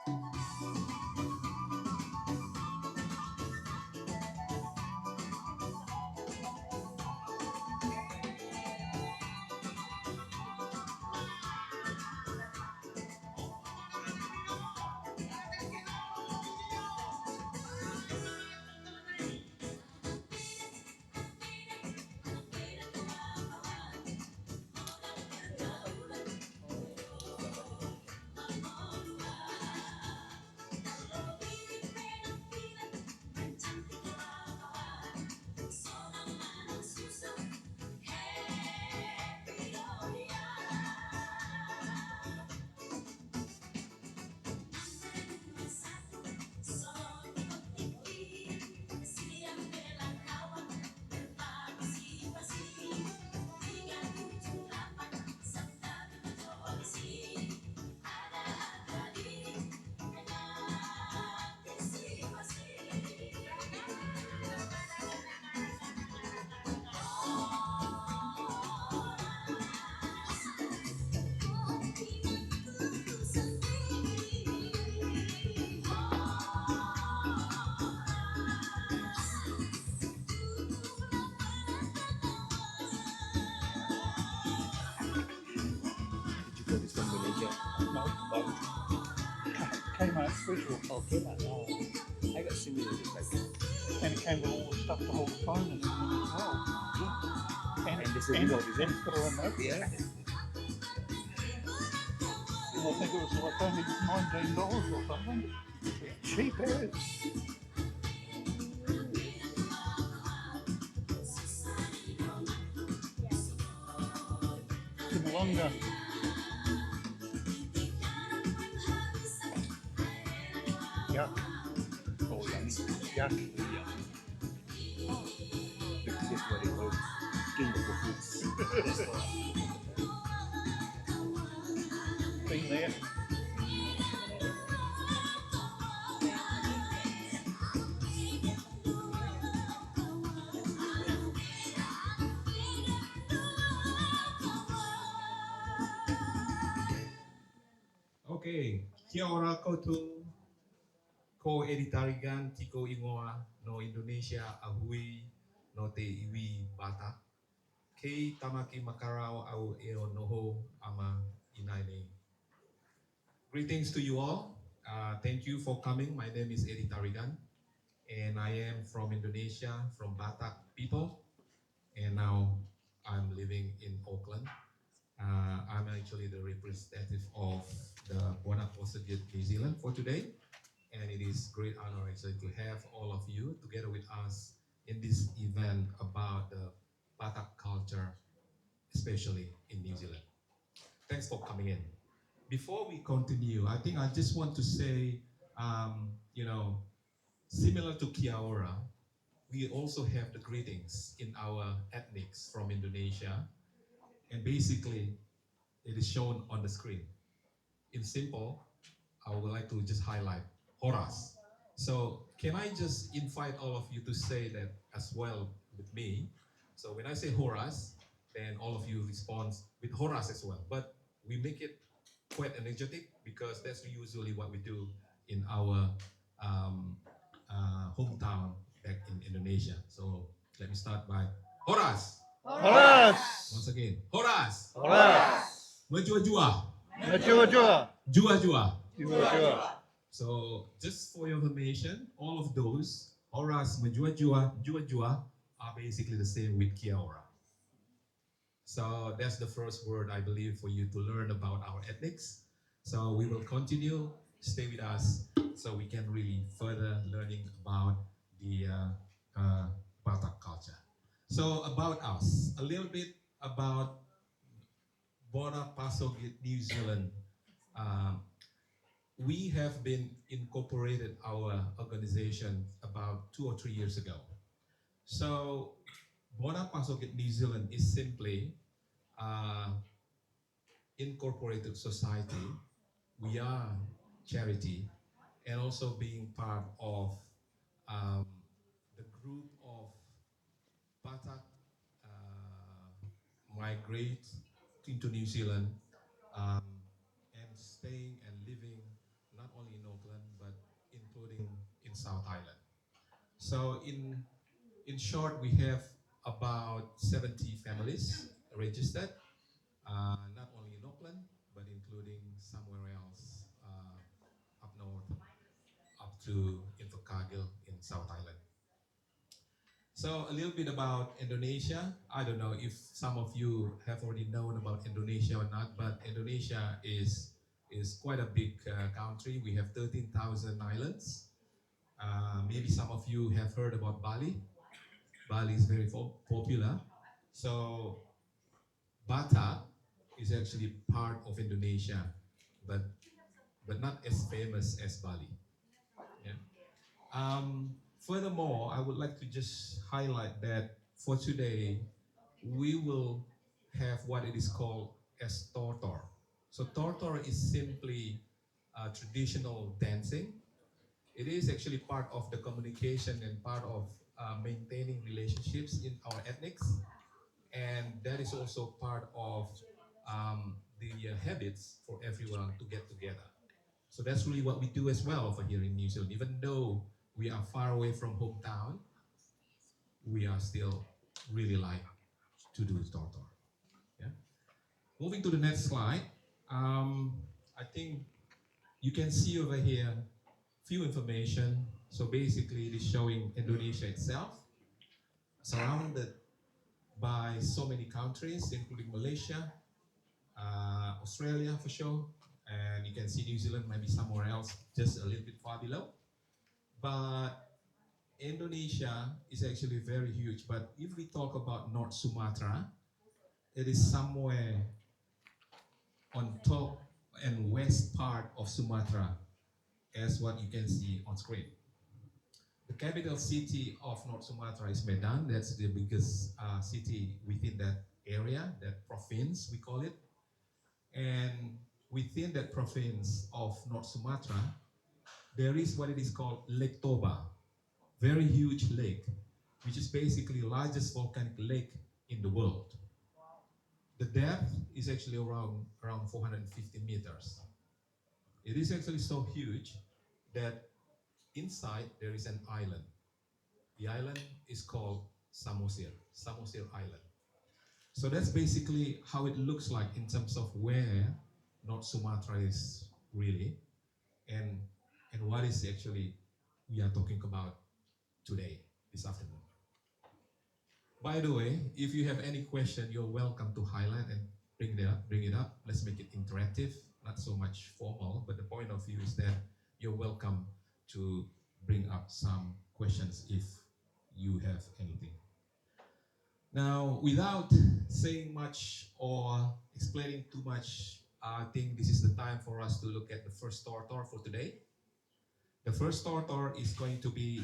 Did you go this from Malaysia? No, came out visual, Oh, came out. Oh, I got similar just like that. and it came with all the stuff to hold the phone and everything as well. And there's a remote, is it? It's got a remote. Yeah. I think it was like only $19 or something. Cheap as. Singalonga. Yuck. Oh, yummy. Yuck. That's what it was. King of the fruits. Been there. Okay, kia ora koutou, ko editarigan tiko ingoa no Indonesia ahui no te iwi bata. Kei tamaki makarao au eo noho ama inaine. Greetings to you all. Thank you for coming. My name is Edi Tarigan, and I am from Indonesia, from Batak people, and now I'm living in Auckland. I'm actually the representative of the Buona Postage New Zealand for today, and it is great honor actually to have all of you together with us in this event about the Batak culture, especially in New Zealand. Thanks for coming in. Before we continue, I think I just want to say, similar to Kia ora, we also have the greetings in our ethnics from Indonesia, and basically it is shown on the screen. In simple, I would like to just highlight Horas. So can I just invite all of you to say that as well with me? So when I say Horas, then all of you respond with Horas as well. But we make it quite energetic because that's usually what we do in our hometown back in Indonesia. So let me start by Horas. Horas! Once again, Horas. Horas! Menjua-jua. Jua-jua. Jua-jua. Jua-jua. So just for your information, all of those, Horas, Menjua-jua, Jua-jua, are basically the same with Kia ora. So that's the first word I believe for you to learn about our ethnics. So we will continue, stay with us so we can really further learning about the Batak culture. So about us, a little bit about Bona Pasogit, New Zealand. We have been incorporated our organization about 2 or 3 years ago. So Bona Pasogit, New Zealand is simply incorporated society. We are charity and also being part of the group of Batak migrate into New Zealand and staying and living not only in Auckland South Island. So in short, we have about 70 families registered, not only in Auckland, but including somewhere else up north, up to Invercargill in South Island. So a little bit about Indonesia. I don't know if some of you have already known about Indonesia or not, but Indonesia is quite a big country. We have 13,000 islands. Maybe some of you have heard about Bali. Bali is very popular. So Batak is actually part of Indonesia, but not as famous as Bali. Yeah. Furthermore, I would like to just highlight that for today, we will have what it is called as tortor. So tortor is simply traditional dancing. It is actually part of the communication and part of maintaining relationships in our ethnics, and that is also part of the habits for everyone to get together. So that's really what we do as well for here in New Zealand. Even though we are far away from hometown, we are still really like to do tortor. Yeah. Moving to the next slide, I think you can see over here few information. So basically, it is showing Indonesia itself, surrounded by so many countries, including Malaysia, Australia for sure, and you can see New Zealand maybe somewhere else, just a little bit far below. But Indonesia is actually very huge. But if we talk about North Sumatra, it is somewhere on top and west part of Sumatra, as what you can see on screen. The capital city of North Sumatra is Medan. That's the biggest city within that area, that province we call it. And within that province of North Sumatra, there is what it is called Lake Toba, very huge lake, which is basically the largest volcanic lake in the world. The depth is actually around 450 meters. It is actually so huge that inside there is an island. The island is called Samosir Island. So that's basically how it looks like in terms of where North Sumatra is really, and what is actually we are talking about today, this afternoon. By the way, if you have any question, you're welcome to highlight and bring it up. Let's make it interactive, not so much formal, but the point of view is that you're welcome to bring up some questions if you have anything. Now, without saying much or explaining too much, I think this is the time for us to look at the first tortor for today. The first tortor is going to be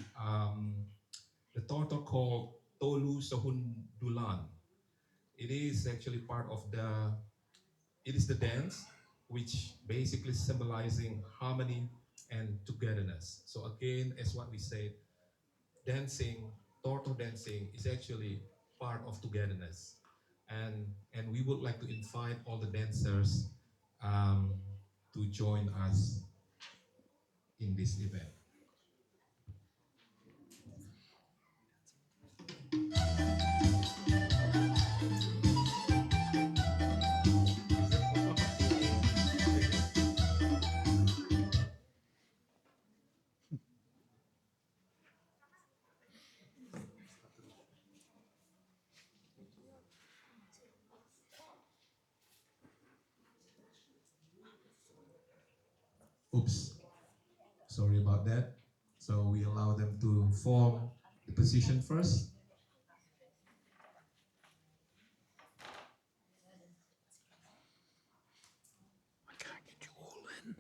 the tortor called Tolu Sohundulan. It is actually part of it is the dance, which basically symbolizing harmony and togetherness. So again, as what we said, dancing, tortor dancing is actually part of togetherness. And we would like to invite all the dancers to join us in this event. Oops, sorry about that. So we allow them to form the position first. I can't get you all in.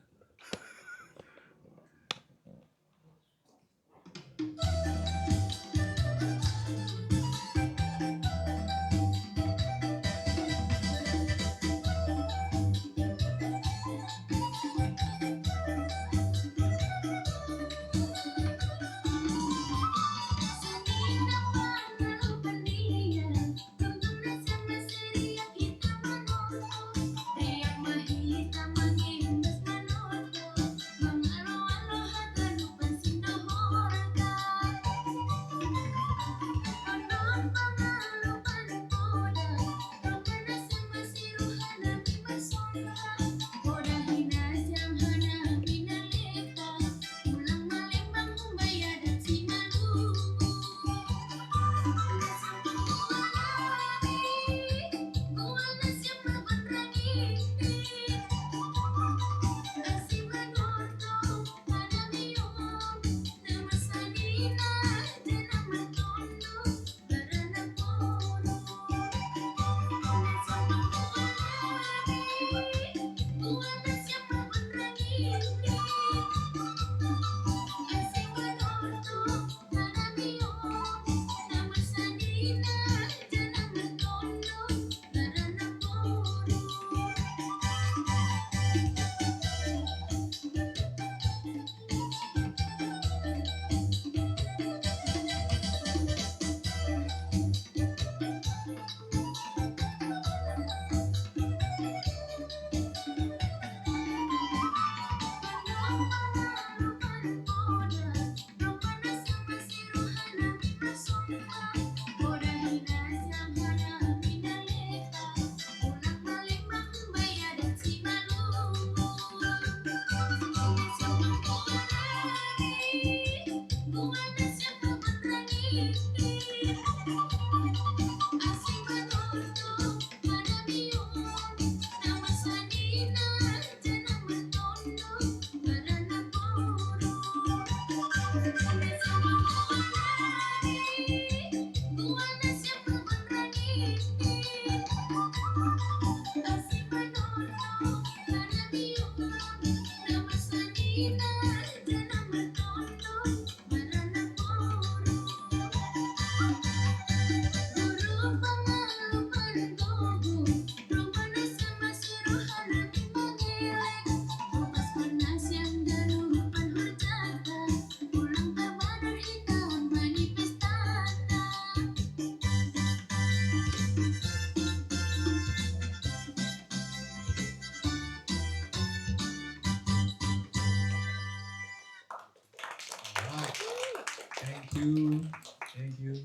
Thank you. Thank you.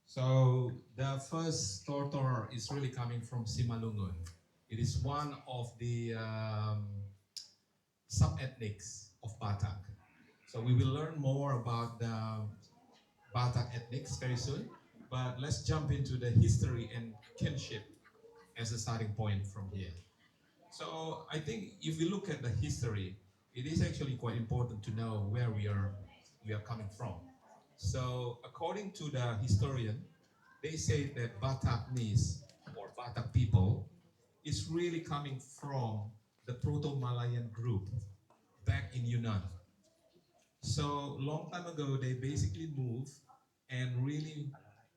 So the first tortor is really coming from Simalungun. It is one of the sub-ethnics of Batak. So we will learn more about the Batak ethnics very soon. But let's jump into the history and kinship as a starting point from here. So I think if we look at the history, it is actually quite important to know where we are coming from. So according to the historian, they say that Bataknese or Batak people is really coming from the Proto-Malayan group back in Yunnan. So long time ago, they basically moved and really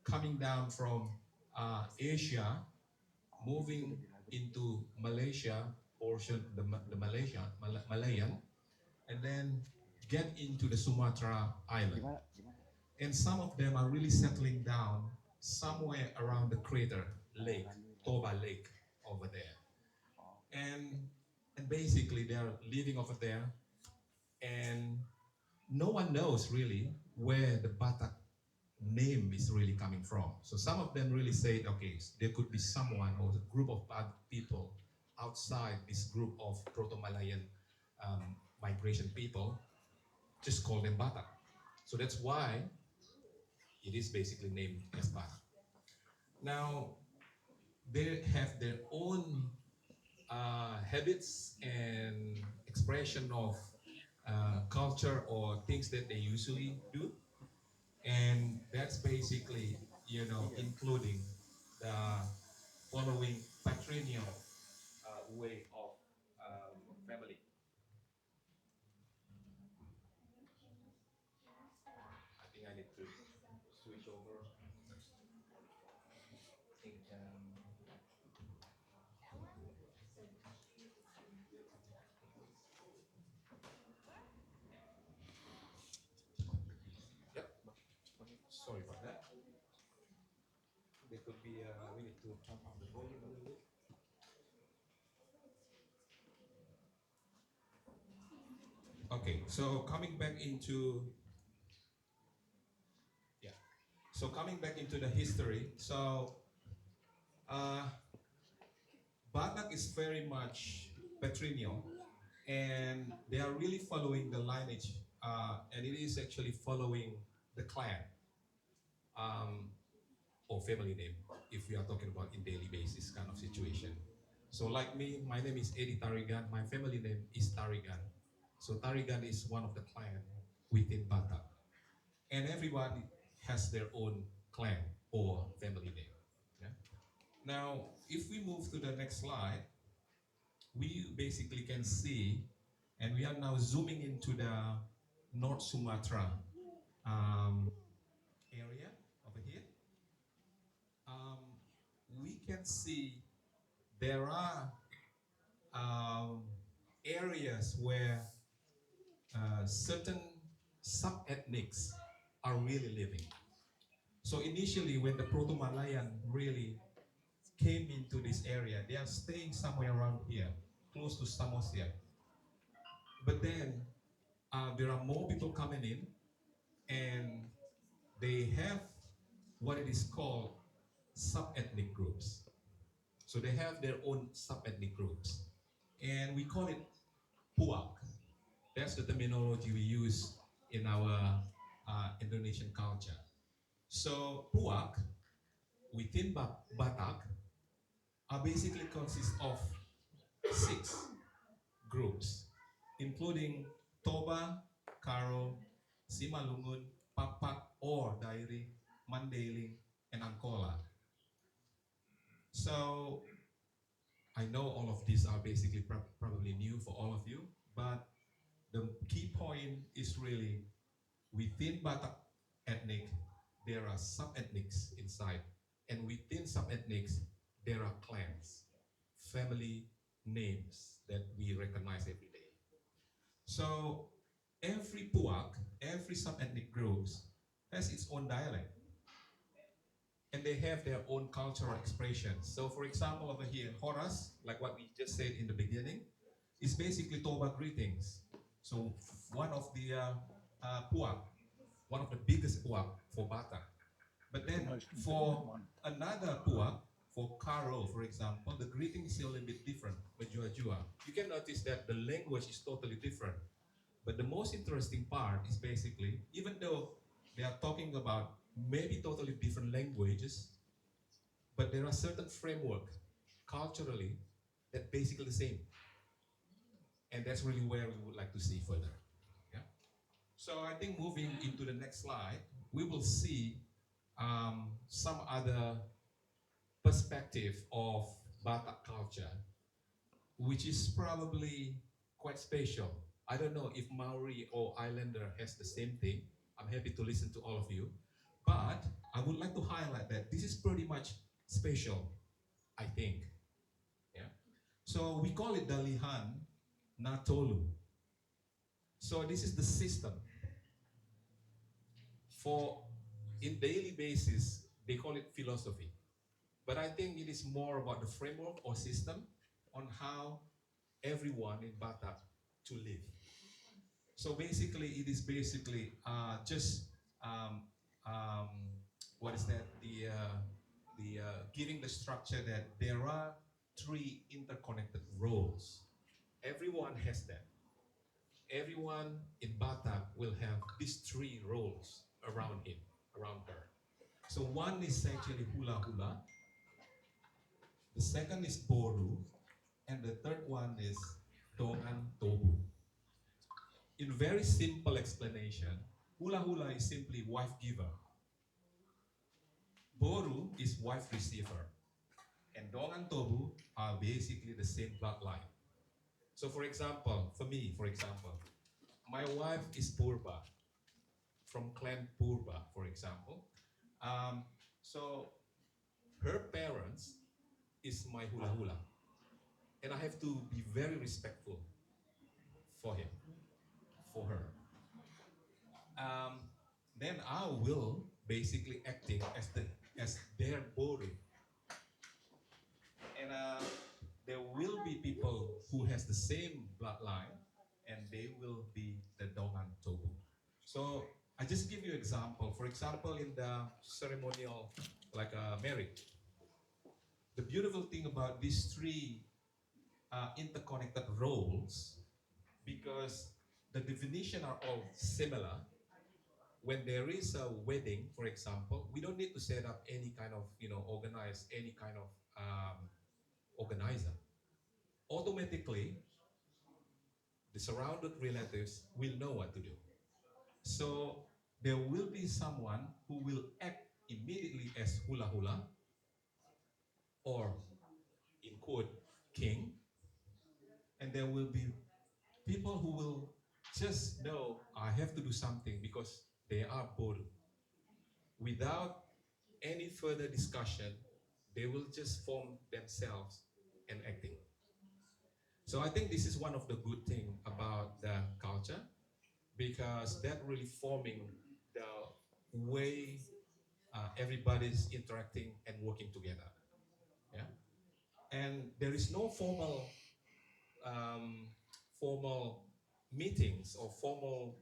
coming down from Asia, moving into Malaysia portion, the Malayan, and then get into the Sumatra island. And some of them are really settling down somewhere around the crater lake, Toba Lake over there. And and basically they are living over there, and no one knows really where the Batak name is really coming from. So some of them really say, okay, there could be someone or a group of bad people outside this group of Proto-Malayan migration people, just call them Batak. So that's why it is basically named as Batak. Now, they have their own habits and expression of culture or things that they usually do, and that's basically including the following patrilineal way of family. I think I need to switch over. I think yep. Sorry about that. There could be we need to turn up the volume a little bit. Okay, so coming back into yeah, so coming back into the history. So uh, Batak is very much patrilineal, and they are really following the lineage, and it is actually following the clan um, or family name, if we are talking about in daily basis kind of situation. So like me, my name is Eddie Tarigan, my family name is Tarigan. So Tarigan is one of the clan within Batak. And everybody has their own clan or family name. Yeah? Now, if we move to the next slide, we basically can see, and we are now zooming into the North Sumatra um, area over here. Um, we can see there are um, areas where certain sub-ethnics are really living. So initially, when the Proto-Malayan really came into this area, they are staying somewhere around here, close to Samosir. But then there are more people coming in, and they have what it is called sub-ethnic groups. So they have their own sub-ethnic groups, and we call it puak. That's the terminology we use in our Indonesian culture. So puak within Batak are basically consist of 6 groups, including Toba, Karo, Simalungun, Papak, or Dairi, Mandailing, and Angkola. So I know all of these are basically probably new for all of you, but the key point is really within Batak ethnic, there are sub-ethnics inside, and within sub-ethnics, there are clans, family names that we recognize every day. So every Puak, every sub-ethnic groups has its own dialect, and they have their own cultural expressions. So for example, over here, Horas, like what we just said in the beginning, is basically Toba greetings. So one of the puak, one of the biggest puak for Batak. But The then most important for one. another puak, for Karo, for example, the greeting is a little bit different. Jua. You can notice that the language is totally different. But the most interesting part is basically, even though they are talking about maybe totally different languages, but there are certain framework culturally that basically the same. And that's really where we would like to see further. Yeah. So I think moving into the next slide, we will see some other perspective of Batak culture, which is probably quite special. I don't know if Maori or Islander has the same thing. I'm happy to listen to all of you. But I would like to highlight that this is pretty much special, I think. Yeah. So we call it Dalihan Natolu. So this is the system for in daily basis, they call it philosophy. But I think it is more about the framework or system on how everyone in Batak to live. So basically, it is basically just um, um, what is that? The giving the structure that there are three interconnected roles. Everyone has that. Everyone in Batak will have these three roles around him, around her. So one is actually hula hula, the second is boru, and the third one is dongan tobu. In very simple explanation, hula hula is simply wife giver, boru is wife receiver, and dongan tobu are basically the same bloodline. So for example, for me, for example, my wife is Purba, from clan Purba, for example. Um, so her parents is my hula hula, and I have to be very respectful for him, for her. Um, then I will basically acting as their body, and there will be people who has the same bloodline, and they will be the Dongan Tobu. So I just give you example. For example, in the ceremonial, like marriage, the beautiful thing about these three interconnected roles, because the definition are all similar. When there is a wedding, for example, we don't need to set up any kind of, organize any kind of organizer. Automatically, the surrounded relatives will know what to do. So there will be someone who will act immediately as hula hula, or in quote, king, and there will be people who will just know I have to do something because they are bored. Without any further discussion, they will just form themselves and acting. So I think this is one of the good thing about the culture, because that really forming the way everybody's interacting and working together. Yeah, and there is no um, formal meetings or formal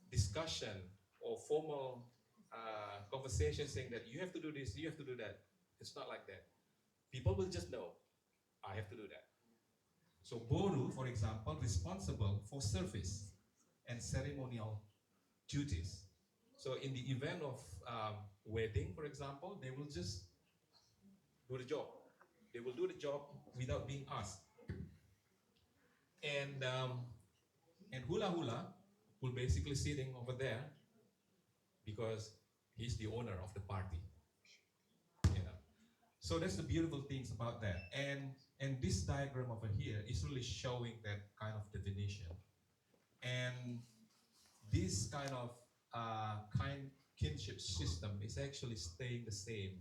discussion or formal conversation saying that you have to do this, you have to do that. It's not like that. People will just know, I have to do that. So Boru, for example, responsible for service and ceremonial duties. So in the event of wedding, for example, they will just do the job. They will do the job without being asked. And hula hula will basically sitting over there because he's the owner of the party. You know. So that's the beautiful things about that. And this diagram over here is really showing that kind of definition. And this kind of kinship system is actually staying the same,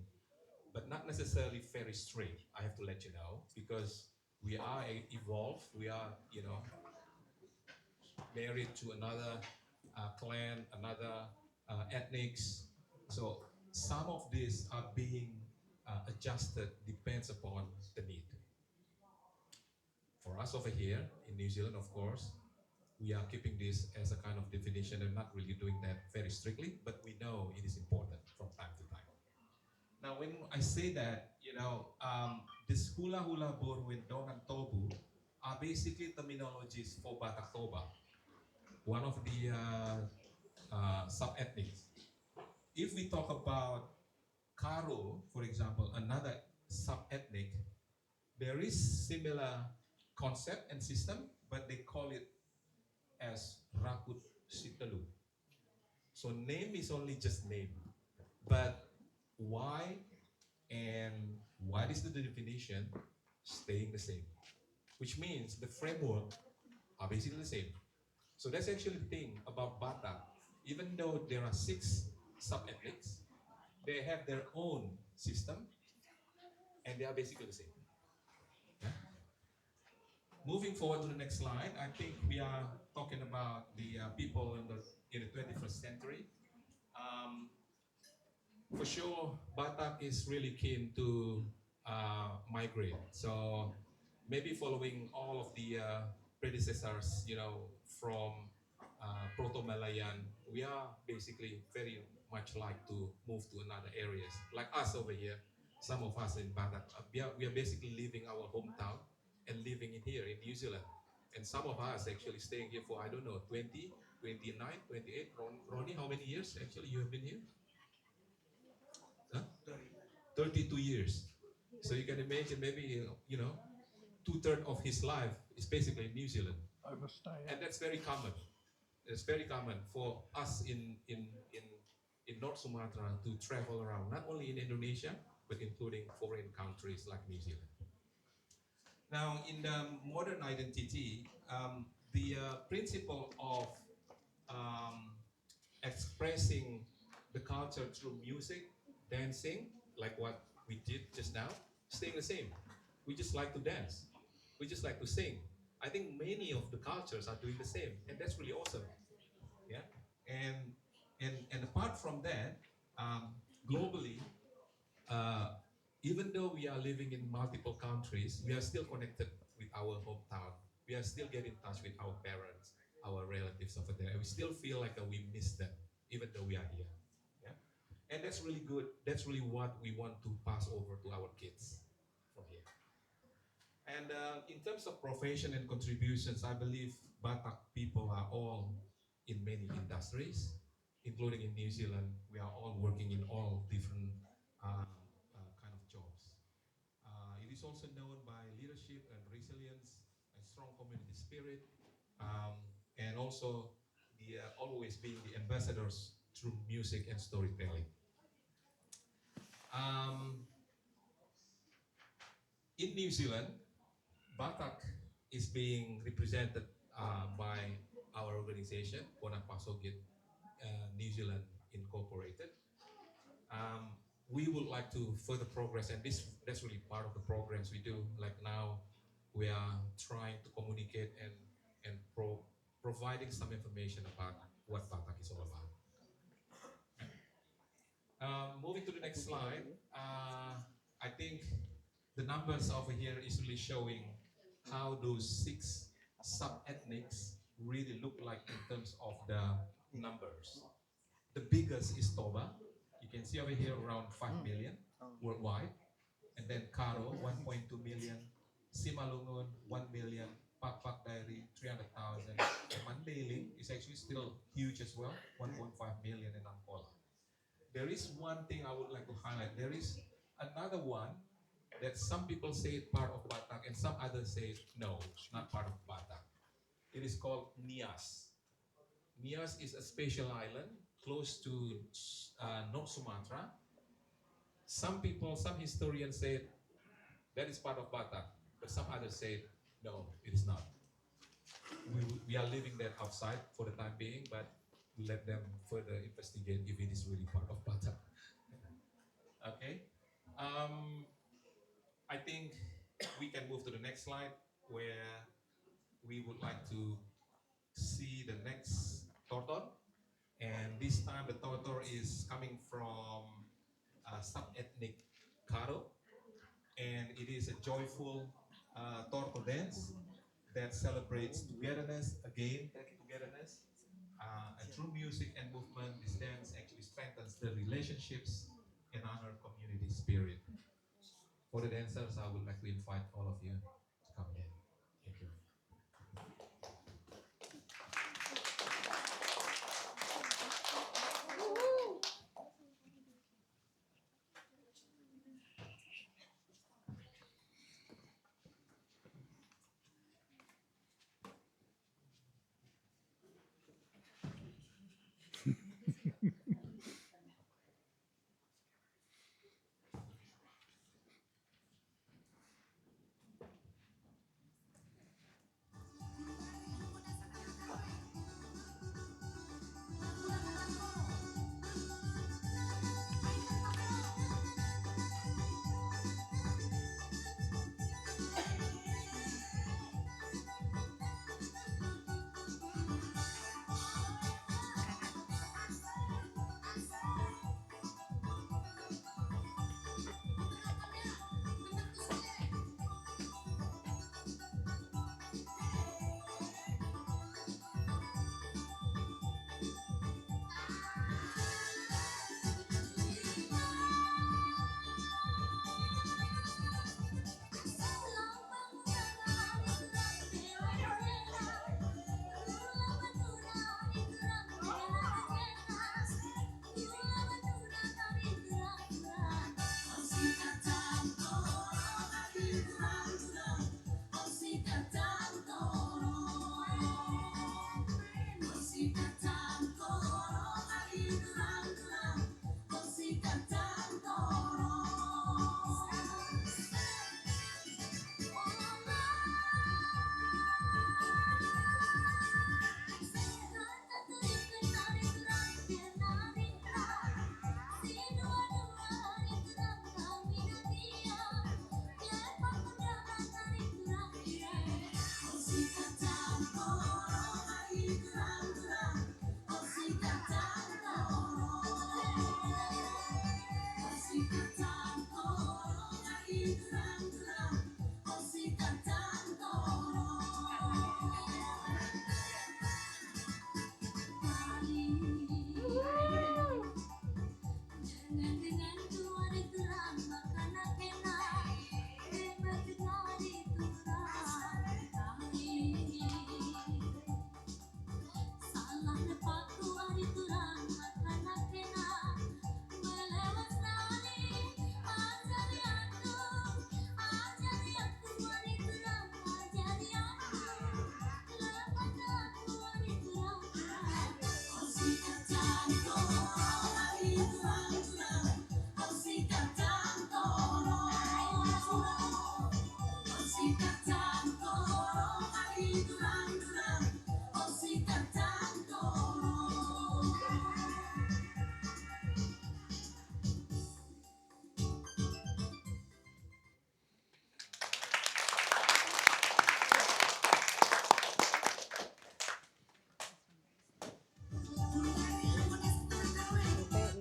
but not necessarily very straight. I have to let you know, because we are evolved. We are, married to another clan, another ethnics. So some of these are being adjusted depends upon the need. For us over here in New Zealand, of course, we are keeping this as a kind of definition and not really doing that very strictly, but we know it is important from time to time. Now, when I say that, this hula hula boru and dong and tobu are basically terminologies for Batak Toba, one of the sub-ethnics. If we talk about Karo, for example, another sub-ethnic, there is similar concept and system, but they call it as Rakut Sitalu. So name is only just name, but why and what is the definition staying the same, which means the framework are basically the same. So that's actually the thing about Batak. Even though there are 6 sub-ethnics, they have their own system and they are basically the same. Yeah? Moving forward to the next slide, I think we are talking about the people in the 21st century. Um, for sure, Batak is really keen to migrate. So maybe following all of the predecessors, from Proto-Malayan, we are basically very much like to move to another areas. Like us over here, some of us in Batak, we are basically leaving our hometown and living in here in New Zealand. And some of us actually staying here for, I don't know, 20, 29, 28. Ronnie, how many years actually you have been here? Huh? 32 years. So you can imagine maybe, 2/3 of his life is basically in New Zealand. Overstay. And that's very common. It's very common for us in North Sumatra to travel around, not only in Indonesia, but including foreign countries like New Zealand. Now, in the modern identity, the principle of um, expressing the culture through music, dancing, like what we did just now, staying the same. We just like to dance. We just like to sing. I think many of the cultures are doing the same, and that's really awesome. Yeah, and and apart from that, globally, uh, even though we are living in multiple countries, we are still connected with our hometown. We are still getting in touch with our parents, our relatives over there. And we still feel like we miss them, even though we are here. Yeah, and that's really good. That's really what we want to pass over to our kids from here. And in terms of profession and contributions, I believe Batak people are all in many industries, including in New Zealand. We are all working in all different kind of jobs. It is also known by leadership and resilience and strong community spirit, um, and also the always being the ambassadors through music and storytelling. Um, in New Zealand, Batak is being represented by our organization, Bonapasogit New Zealand Incorporated. We would like to further progress, and that's really part of the programs we do. Like now, we are trying to communicate and providing some information about what Batak is all about. Moving to the next slide, I think the numbers over here is really showing how those 6 sub-ethnics really look like in terms of the numbers. The biggest is Toba. You can see over here around 5 million worldwide. And then Karo, 1.2 million. Simalungun, 1 million. Pak Diary, 300,000. Mandailing is actually still huge as well, 1.5 million in Angola. There is one thing I would like to highlight. There is another one that some people say it's part of Batak and some others say no, not part of Batak. It is called Nias. Nias is a special island close to North Sumatra. Some people, some historians say that is part of Batak, but some others say no, it is not. We are leaving that outside for the time being, but let them further investigate if it is really part of Batak. Okay. I think we can move to the next slide where we would like to see the next tortor. And this time the tortor is coming from sub-ethnic Karo. And it is a joyful tortor dance. that celebrates togetherness, again, togetherness. And through music and movement, this dance actually strengthens the relationships and honor community spirit. For the dancers, I would like to invite all of you to come in. Thank you.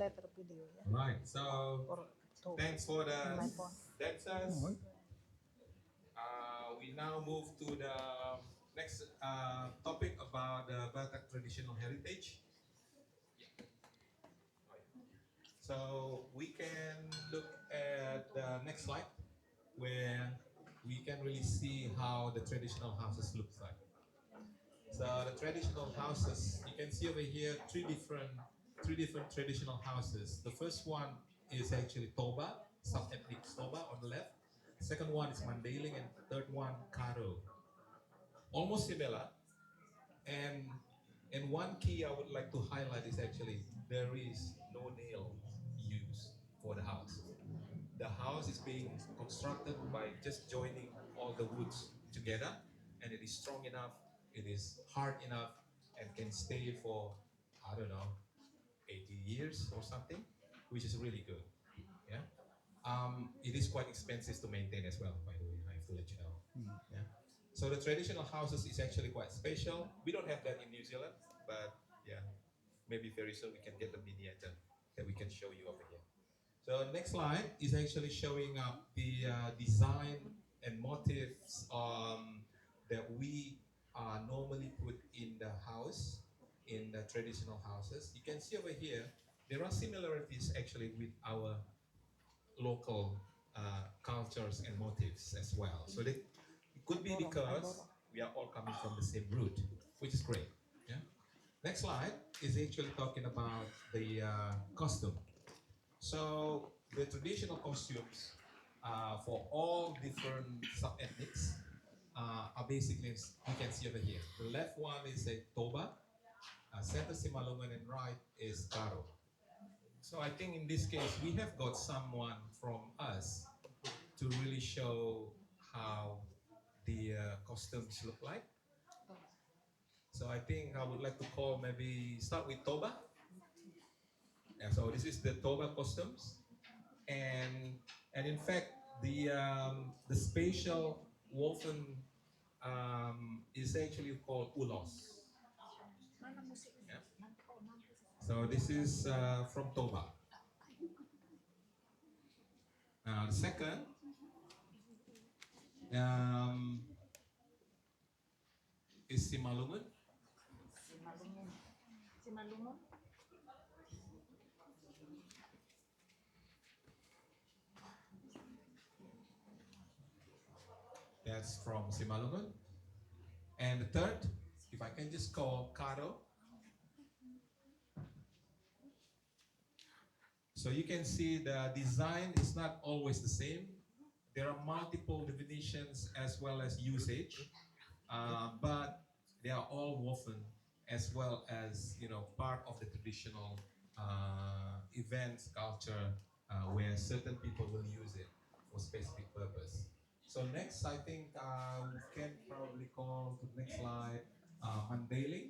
Letter video ya. Right. So Or to thanks for the in my phone. dancers. We now move to the next topic about the Batak traditional heritage. So we can look at the next slide where we can really see how the traditional houses looks like. So the traditional houses, you can see over here three different traditional houses. The first one is actually Toba, sub-ethnic Toba on the left. Second one is Mandailing, and third one Karo. Almost similar, and one key I would like to highlight is actually there is no nail used for the house. The house is being constructed by just joining all the woods together, and it is strong enough, it is hard enough, and can stay for, I don't know, 80 years or something, which is really good. Yeah. It is quite expensive to maintain as well, by the way. I have to let you know. Yeah. So the traditional houses is actually quite special. We don't have that in New Zealand, but yeah, maybe very soon we can get the miniature that we can show you over here. So next slide is actually showing up the design and motifs that we normally put in the house, in the traditional houses. You can see over here, there are similarities actually with our local cultures and motifs as well. So it could be because we are all coming from the same root, which is great. Yeah. Next slide is actually talking about the costume. So the traditional costumes for all different sub-ethnics are basically, you can see over here. The left one is a toba, center Simalungun, and right is karo. So I think in this case, we have got someone from us to really show how the costumes look like. So I think I would like to call, maybe start with Toba. Yeah, so this is the Toba costumes, and in fact the spatial woven is actually called ulos. Yeah. So this is from Toba. The second um, is Simalungun. Simalungun. Simalungun. That's from Simalungun. And the third, if I can just call Karo. So you can see the design is not always the same. There are multiple definitions as well as usage, but they are all woven as well as, you know, part of the traditional events, culture, where certain people will use it for specific purpose. So next, I think we can probably call to the next slide Mandailing.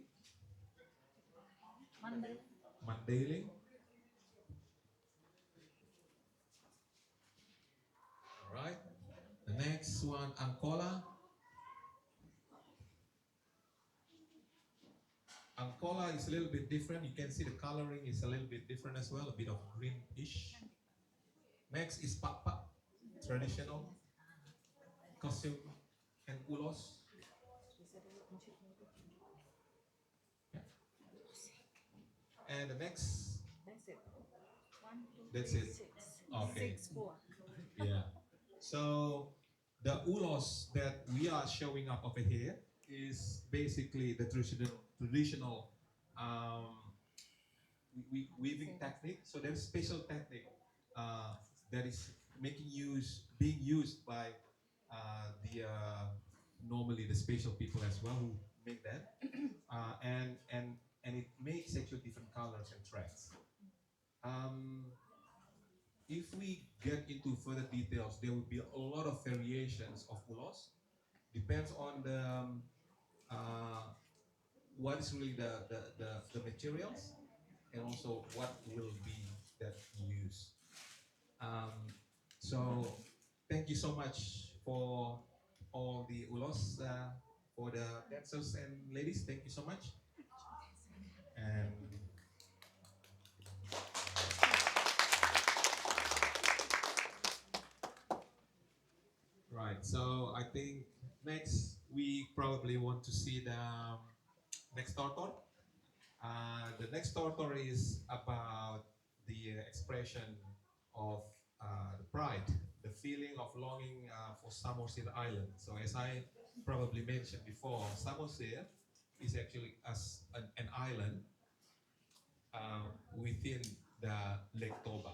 Mandailing. Mandailing. All right. The next one, Ankola. Ankola is a little bit different. You can see the coloring is a little bit different as well, a bit of greenish. Next is Pakpak, traditional costume and ulos. Yeah. And the next, That's it. One, two, that's three, it. six. Okay. 6, 4. Yeah. So the ulos that we are showing up over here is basically the traditional um, weaving technique. So there's special technique that is being used by the normally the spatial people as well who make that, and it makes actually different colors and threads. Um, if we get into further details, there will be a lot of variations of ulos. Depends on the uh, what is really the materials, and also what will be that used. Um, so thank you so much for all the ulos, for the dancers and ladies. Thank you so much. And right, so I think next we probably want to see the next tortor. The next tortor is about the expression of the pride, the feeling of longing for Samosir Island. So as I probably mentioned before, Samosir is actually an island within the Lake Toba.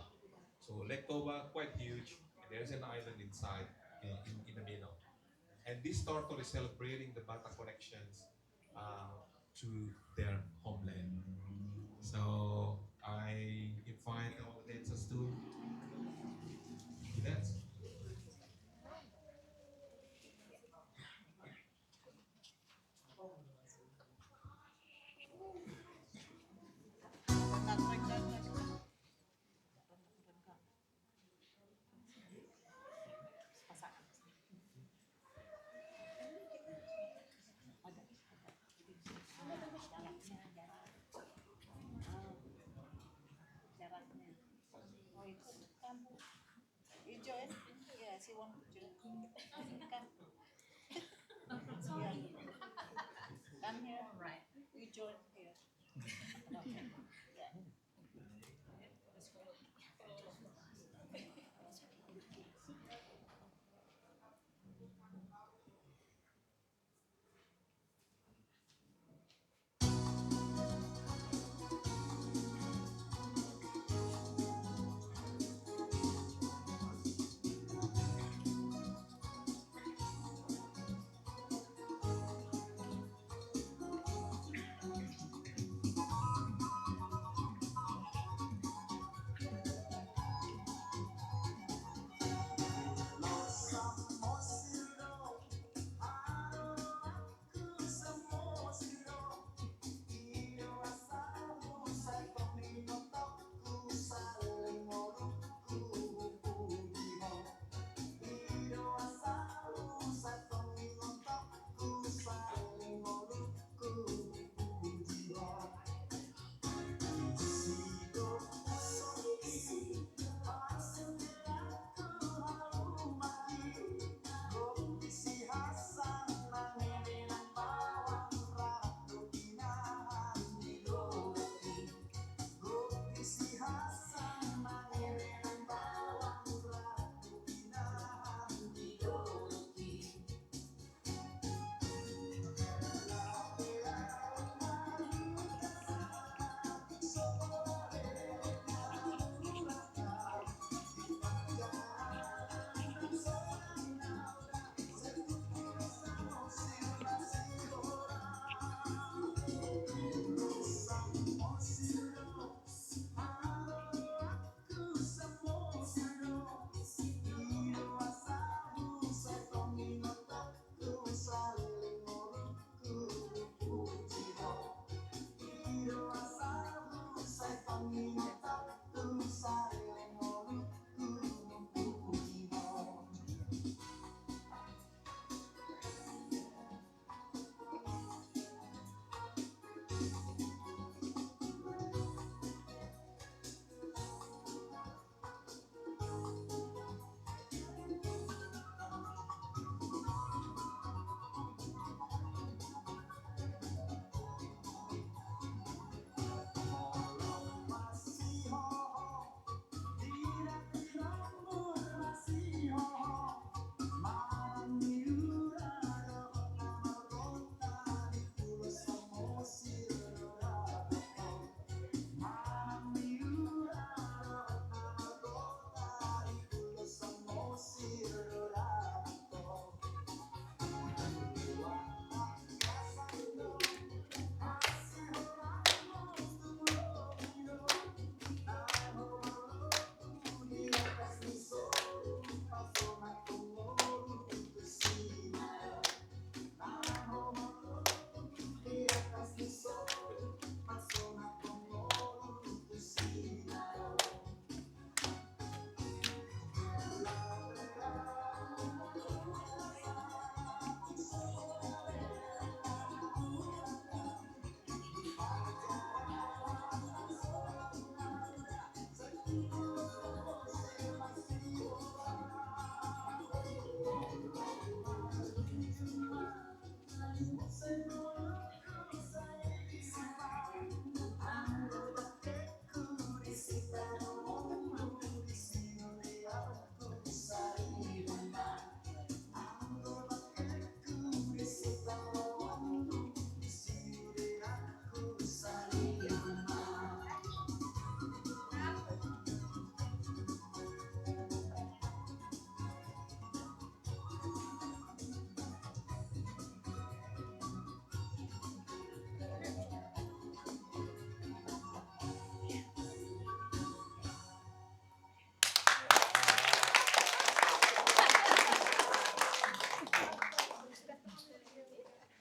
So Lake Toba, quite huge, and there's an island inside in the middle. And this tortor is celebrating the Bata connections to their homeland. So I invite all the dancers to dance. You join? Yes, you want to join? Come. Yeah.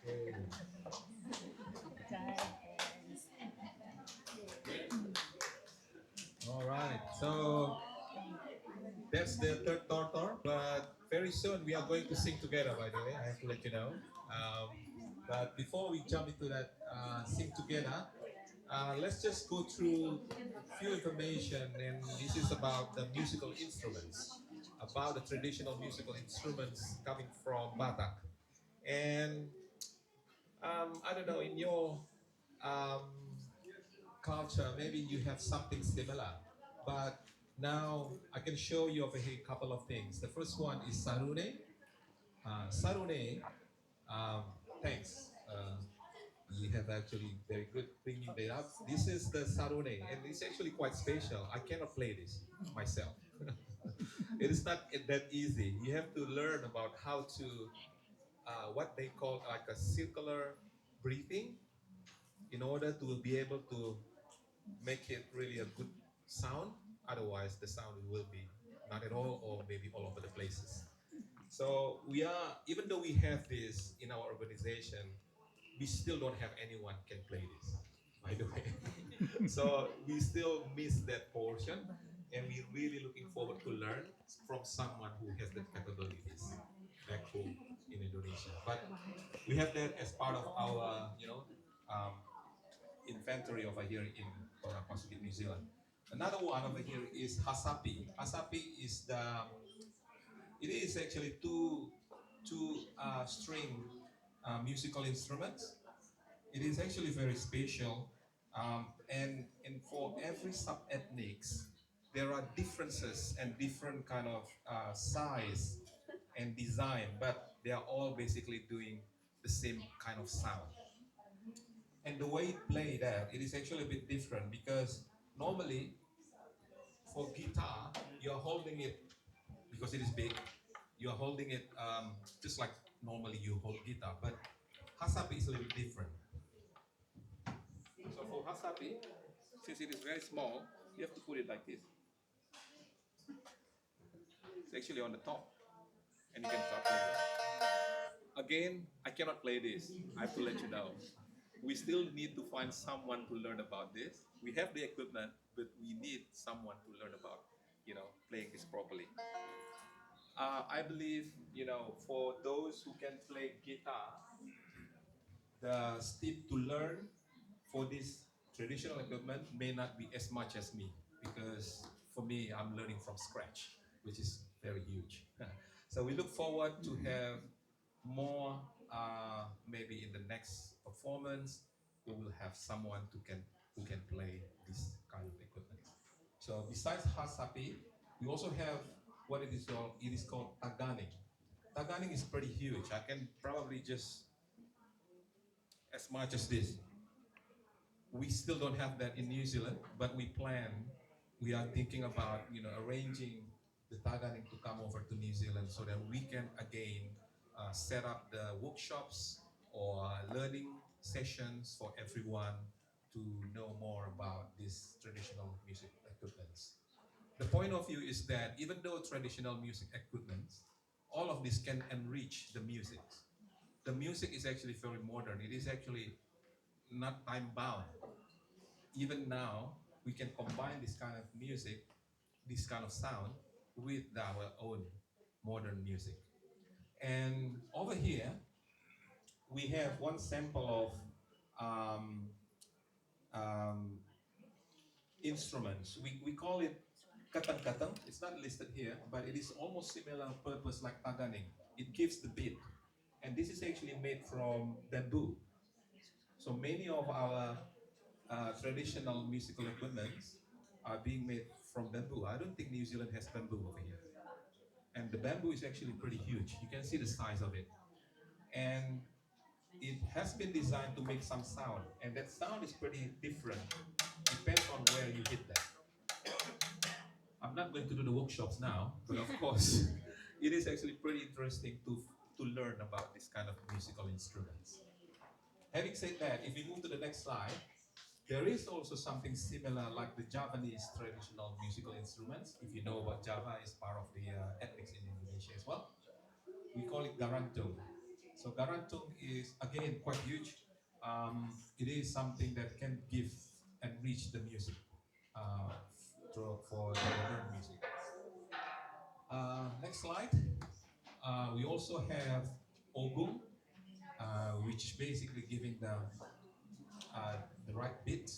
Giants. All right. So that's the third tortor, but very soon we are going to sing together, by the way. I have to let you know. Um, but before we jump into that sing together, let's just go through few information, and this is about the musical instruments, about the traditional musical instruments coming from Batak. And I don't know, in your um, culture, maybe you have something similar. But now I can show you over here a couple of things. The first one is sarune. Sarune, um, thanks. You have actually very good bringing that up. This is the sarune, and it's actually quite special. I cannot play this myself. It is not that easy. You have to learn about how to what they call like a circular breathing in order to be able to make it really a good sound. Otherwise, the sound will be not at all, or maybe all over the places. So we are, even though we have this in our organization, we still don't have anyone can play this. By the way, so we still miss that portion, and we're really looking forward to learn from someone who has the capabilities back home in Indonesia. But we have that as part of our, um, inventory over here in Pasukit, New Zealand. Another one over here is hasapi. Hasapi is it is actually two string musical instruments. It is actually very special, and for every sub-ethnics, there are differences and different kind of size and design, but they are all basically doing the same kind of sound. And the way it played out, it is actually a bit different because normally for guitar, you're holding it because it is big. You're holding it just like normally you hold guitar, but hasapi is a little different. So for hasapi, since it is very small, you have to put it like this. It's actually on the top, and you can start playing. Again, I cannot play this. I have to let you know. We still need to find someone to learn about this. We have the equipment, but we need someone to learn about, playing this properly. I believe, for those who can play guitar, the steep to learn for this traditional equipment may not be as much as me, because for me, I'm learning from scratch, which is very huge. So we look forward to have more, maybe in the next performance, we will have someone who can play this kind of equipment. So besides hasapi, we also have what it is called taganing. Taganing is pretty huge. I can probably just as much as this. We still don't have that in New Zealand, but we are thinking about, arranging the Taganing to come over to New Zealand so that we can again set up the workshops or learning sessions for everyone to know more about these traditional music equipments. The point of view is that even though traditional music equipments, all of this can enrich the music. The music is actually very modern. It is actually not time bound. Even now, we can combine this kind of music, this kind of sound, with our own modern music. And over here, we have one sample of um, instruments. We call it katang-katang. It's not listed here, but it is almost similar purpose like taganing. It gives the beat. And this is actually made from bamboo. So many of our traditional musical equipments are being made from bamboo. I don't think New Zealand has bamboo over here. And the bamboo is actually pretty huge. You can see the size of it. And it has been designed to make some sound. And that sound is pretty different. Depends on where you hit that. I'm not going to do the workshops now, but of course, it is actually pretty interesting to learn about this kind of musical instruments. Having said that, if we move to the next slide, there is also something similar like the Javanese traditional musical instruments. If you know about Java, is part of the ethnics in Indonesia as well. We call it garantung. So garantung is again quite huge. It is something that can give and reach the music for the modern music. Next slide. We also have ogum, which is basically giving the right beat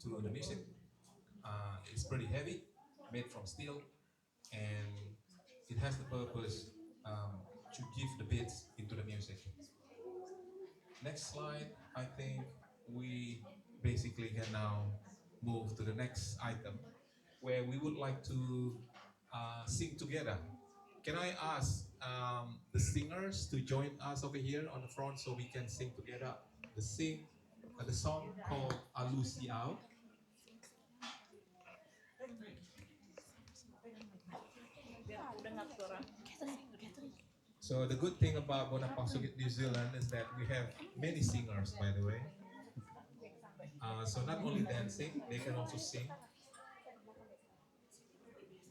to the music. It's pretty heavy, made from steel, and it has the purpose to give the beats into the music. Next slide. I think we basically can now move to the next item where we would like to sing together. Can I ask the singers to join us over here on the front so we can sing together the song called Alusiao. Biar aku dengar suara. So the good thing about Bonapasugit New Zealand is that we have many singers, by the way. So not only dancing, they can also sing.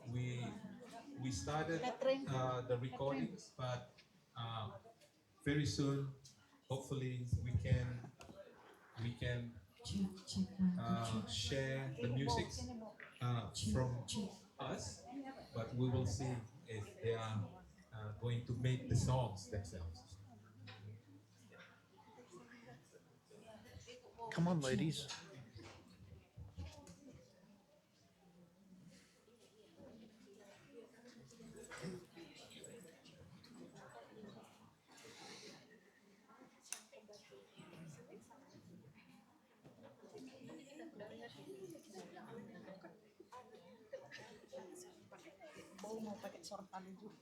We we started the recordings, but very soon, hopefully, we can share the music from us, but we will see if they are going to make the songs themselves. Come on, ladies. Oh, mau pakai suara palu juga.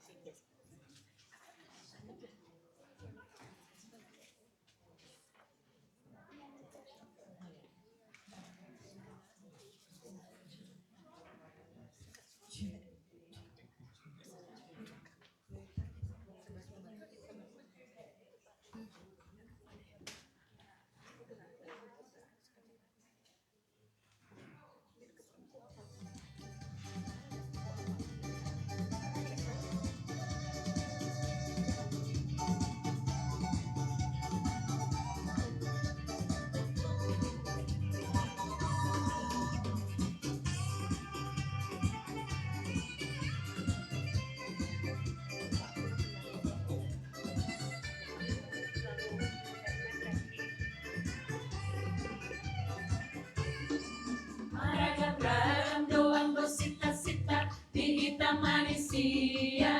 Maragap garam doang bersita-sita di hitam manusia.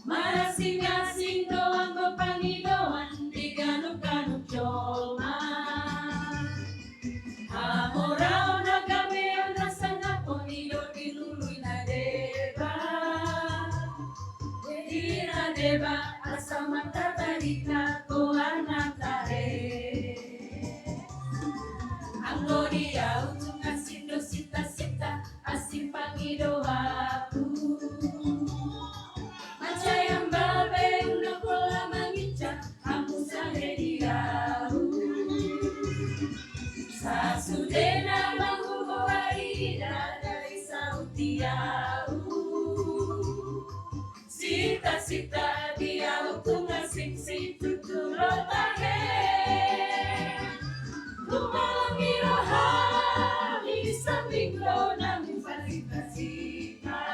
Marasing-asing doang bepangi doang di ganuk-ganuk jolma. Amorao nagameo nasanga ponido dilului na deba. Di na deba asama tatarika ko anak tare. Anggoria utungan sindo sita-sita asim pangido aku. Macayang babe una kola mangica kamu sahediau. Sasudena manghuboaida dari sautiau. Sita-sita dia utungan sing tutulotahe. Kumalangirohani saminglo ng fasita-sita.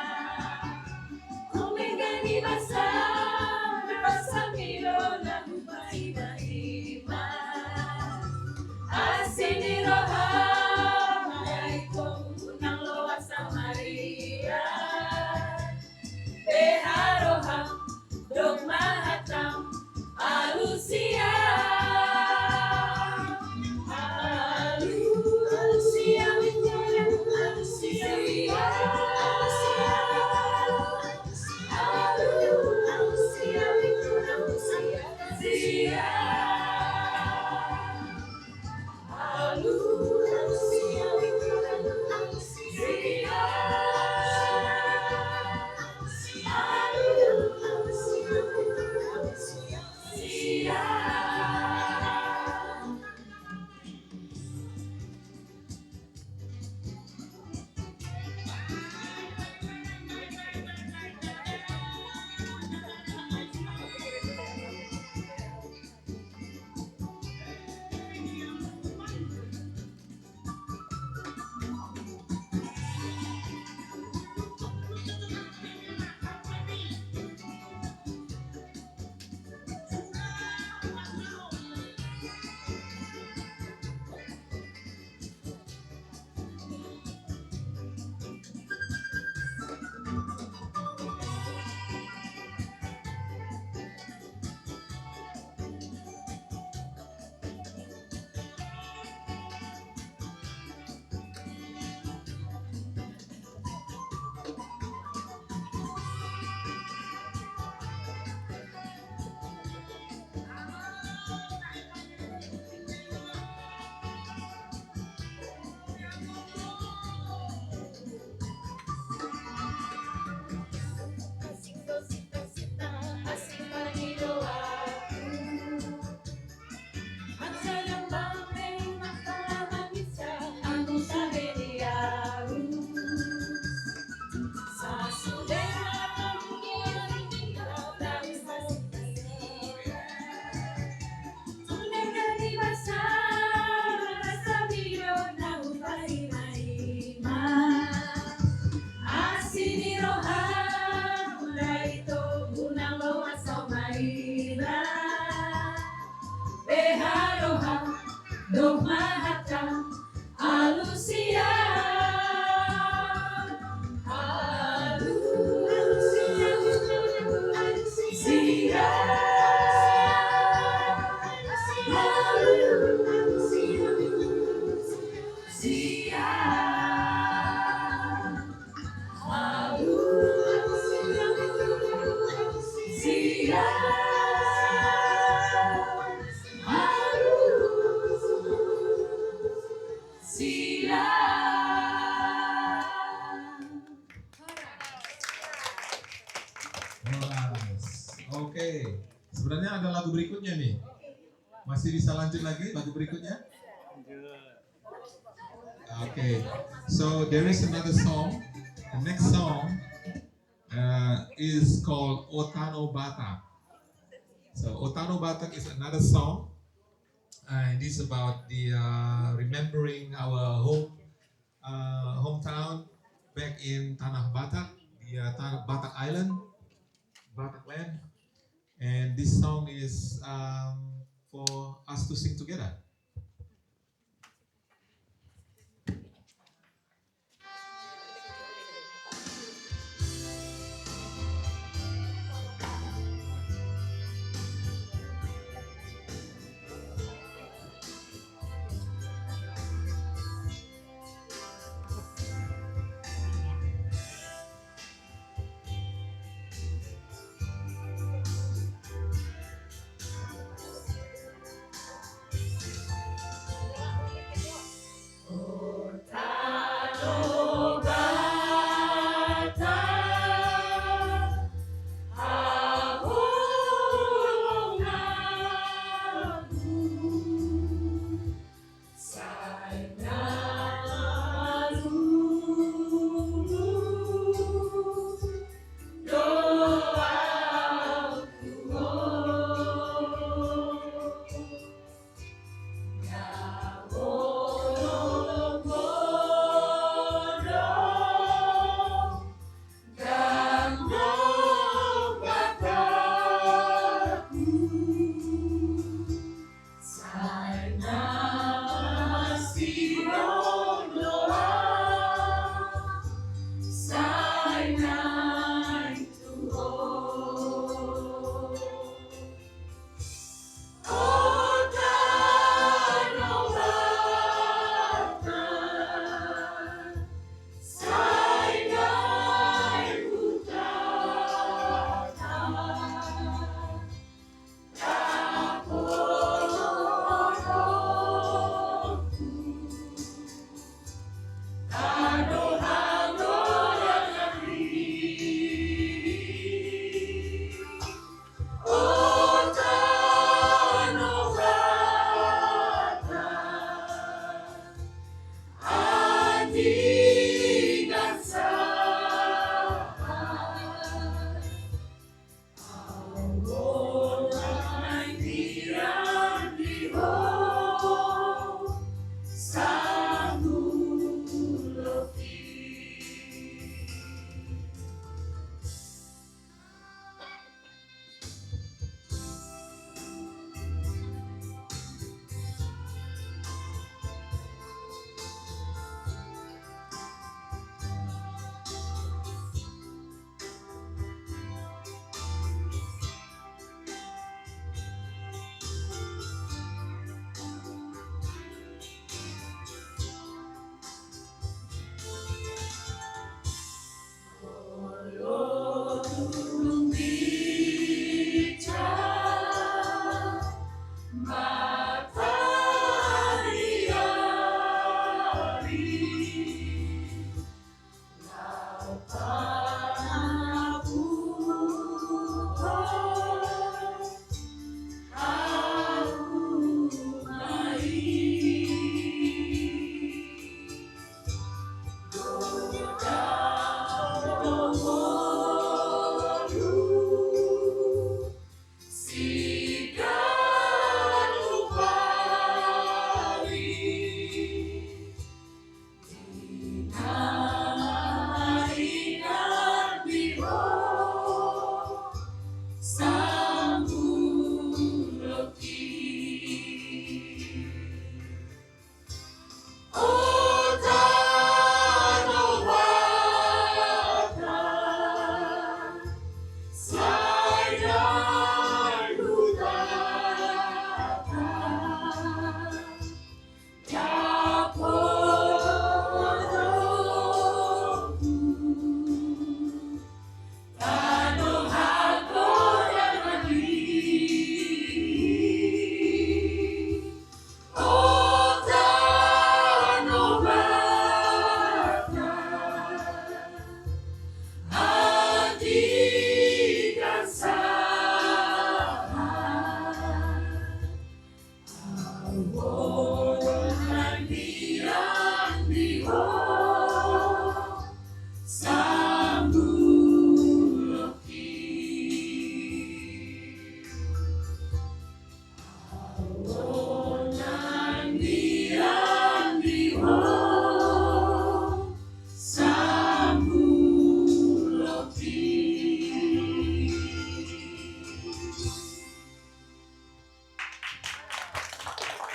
Kumigani basa, pasamilo ng paiba-iba. Asinirohani kong unang loa sa Maria. Beharoham, dogmahatam, alusia. Alu haroha dog mahata alusia alusia Oke, sebenarnya ada lagu berikutnya nih. Masih bisa lanjut lagi lagu berikutnya? Okay, so there is another song. The next song is called Otano Batak. So Otano Batak is another song, and it is about the remembering our hometown back in Tanah Batak, the Batak Island, Batak land. And this song is for us to sing together.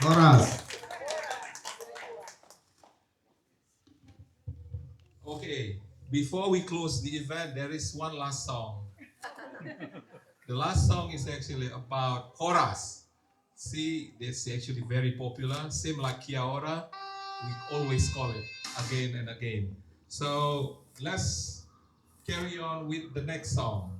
Chorus. Okay, before we close the event, there is one last song. The last song is actually about chorus. See, it's actually very popular. Same like Kia ora, we always call it again and again. So let's carry on with the next song.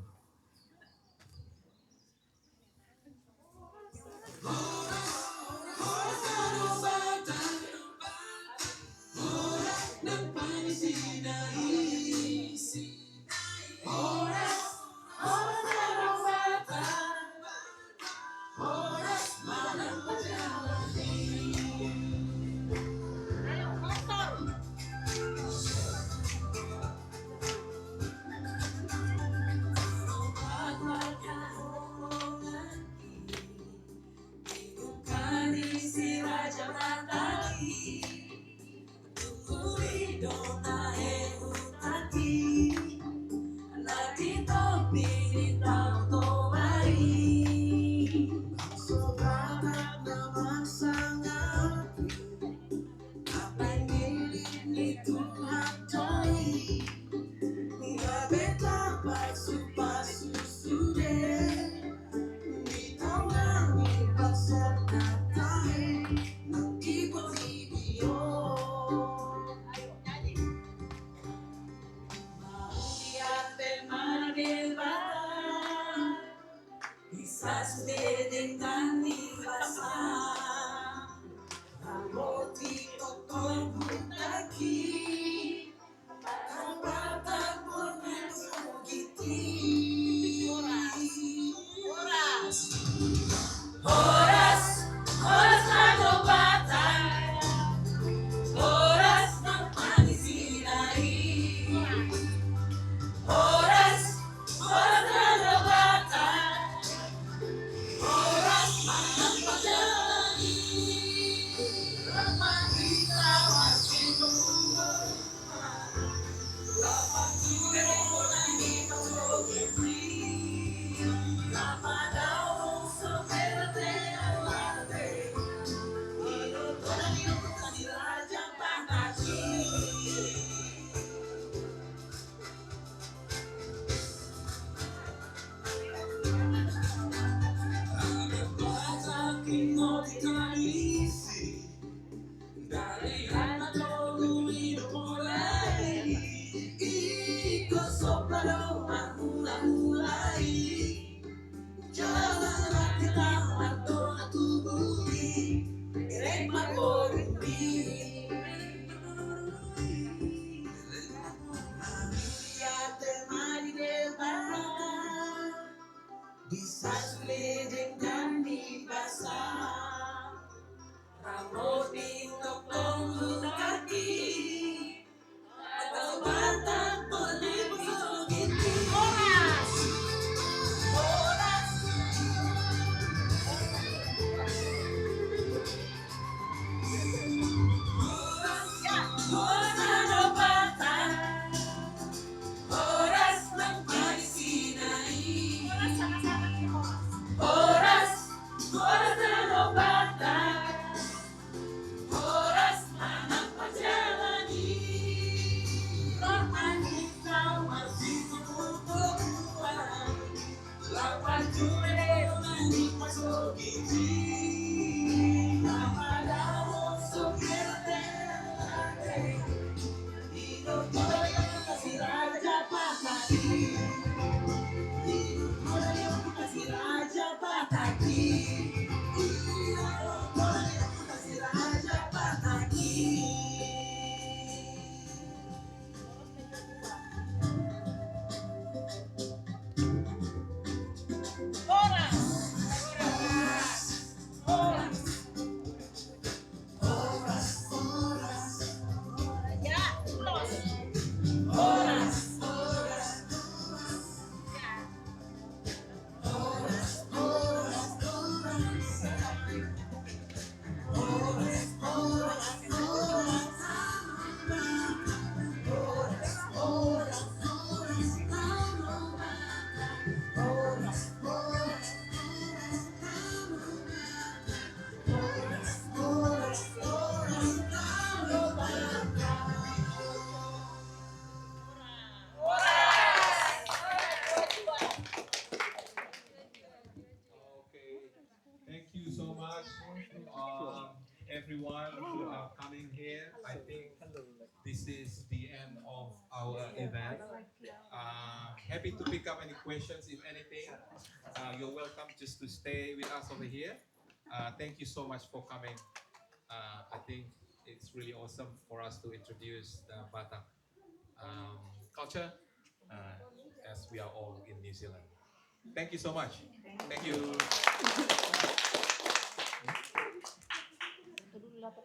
everyone who are coming here. I think this is the end of our event. Happy to pick up any questions, if anything. You're welcome just to stay with us over here. Thank you so much for coming. I think it's really awesome for us to introduce the Batak culture as we are all in New Zealand. Thank you so much. Thank you.